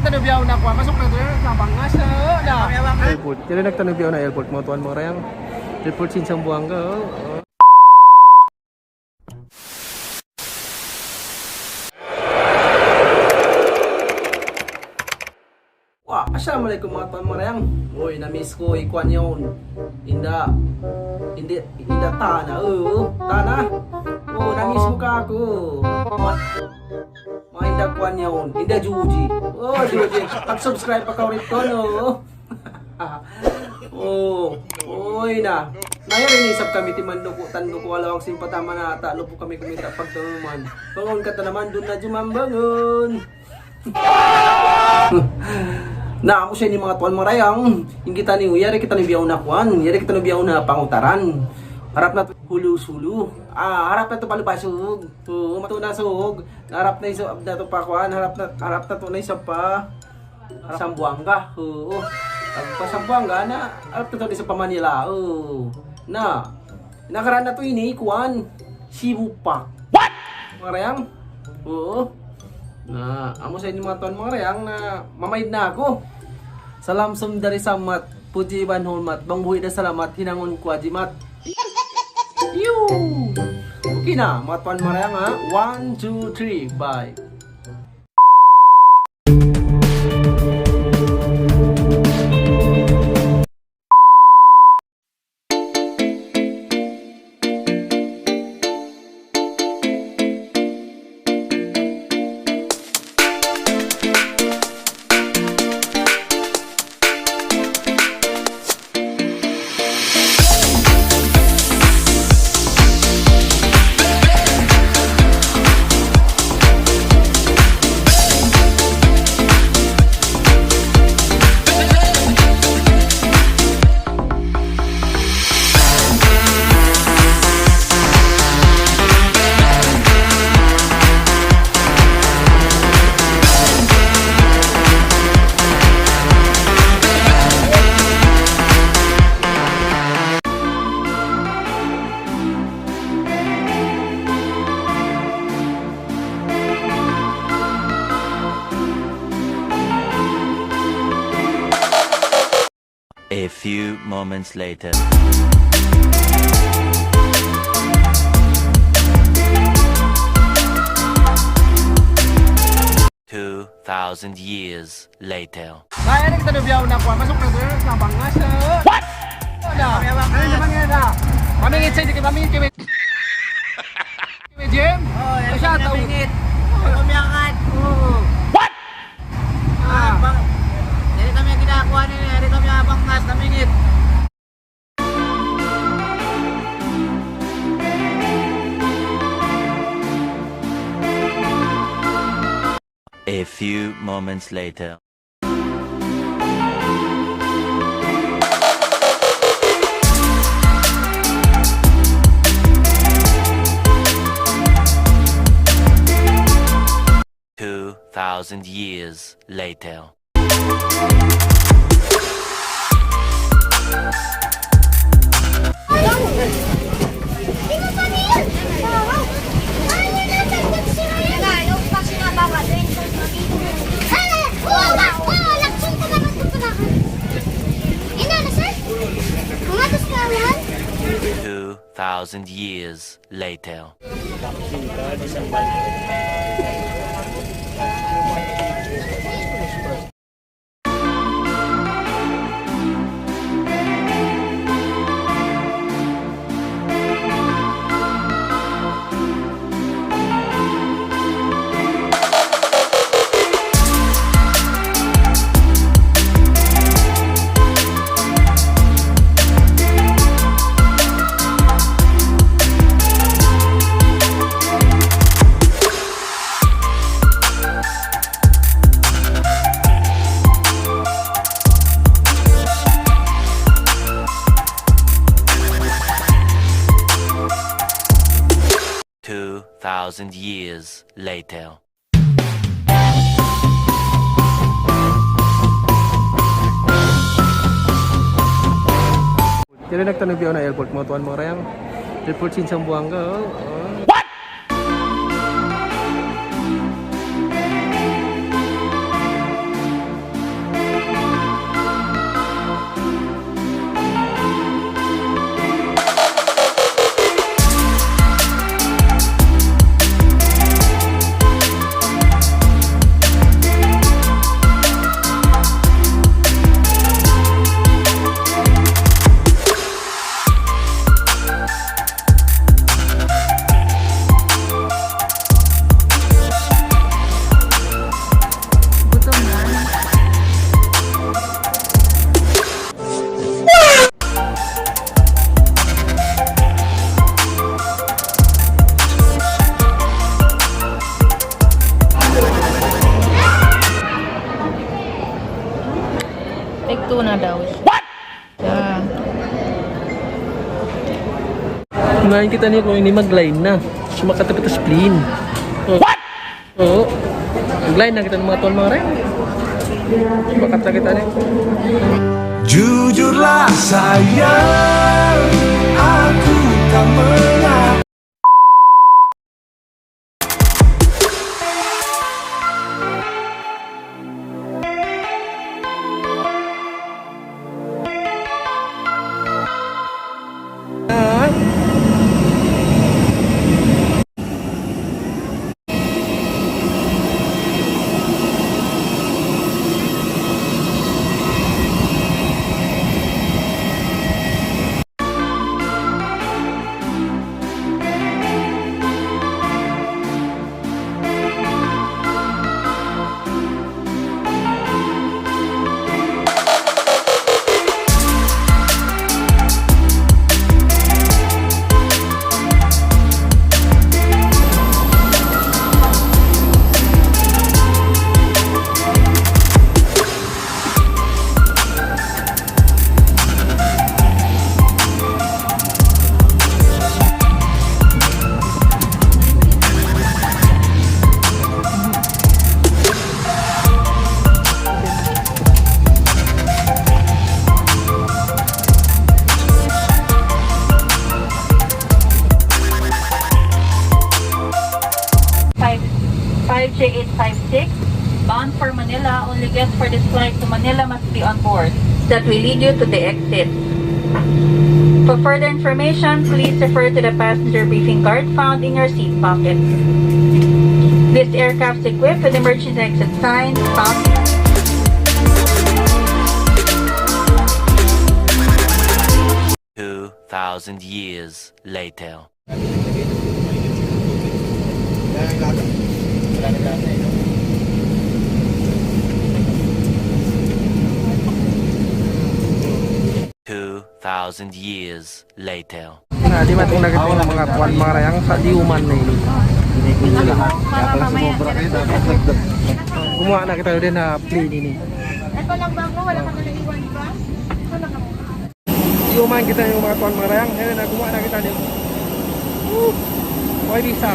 nagtanubyaw na ko. Masok na doon sa Bangas na. Airport. Jadi nagtanubyaw na airport mo tuan mga Rayang. Airport sin Zamboanga. Wah, assalamualaikum mga tuan mga Rayang. Uy, na-miss ko ikuan yun. Inda tana. Tana. Oh, na-miss mo ka ako. Mga inda kuan yun. Inda Juji. Oh, Juji. Pag-subscribe pa ka rito, no? Oh, oy na. Ngayon inisap kami timando ko tando ko alawang simpatama na ata po kami kumita pagtuluman. Bangon ka ta naman doon na jumambangon. Na amo siya ni mga tuwan mga Rayang. Hindi kita ni yari kita ni biyaw na kuan, yari kita ni biyaw na Pangutaran. Harap na Sulu. Harap na to palubasog. Oo, matuna sog. Harap na iso na to pa kuan, harap na to na isa pa. Zamboanga. Oo. Pag Zamboanga na harap na to sa Manila. Oo. Na. Nakaraan na to ini kuan. Sibupak. What? Mga Rayang. Oo. Na amo sa inyo mga tuwan mga Rayang na mamaid na ako. Salam sumdari samat. Puji ban hormat. Bangbuhi na salamat. Hinangon ko ajimat. Yoo! Okay na, mga tuwan mga Rayang ha. 1, 2, 3, bye! A few moments later. Two 2,000 years later. Kaya na kita nubyaw na ko. Masok na doon sa Bangas. What? Ano naman yan na? Mamingit sa'yo, di ka mamingit kami. Kami, Jim? Oh, yan siya namingit. Kumiyangan. What? Yan kami ang ginagawa nila. Yan kami ang Bangas namingit. A few moments later. Two 2,000 years later. Two 2,000 years later. Two 2,000 years later. Jadi nagtanubyaw na airport mo tuwan mga Rayang. Airport sin Zamboanga. 2 na daw siya. What? Yeah. Ngayon kita niyo kung hindi mag-line na. Sumakatapit sa spleen. What? Oo. Mag-line na kita ng mga tuwan mga rin. Sumakata kita niyo. Jujurlah sayang, aku tak mengerti. J856, bound for Manila. Only guests for this flight to Manila must be on board. That will lead you to the exit. For further information, please refer to the passenger briefing card found in your seat pocket. This aircraft is equipped with emergency exit signs found 2,000 years later. 2,000 years later. Nah, di matong nakita yung mga tuwan mga rayang sa diuman na ini. Gumawa na kita din na plane ini. Ito lang ba ako? Wala kang naliwan, di ba? Ito lang ako. Diuman kita yung mga tuwan mga rayang. Ngayon na gumawa na kita din. Why bisa?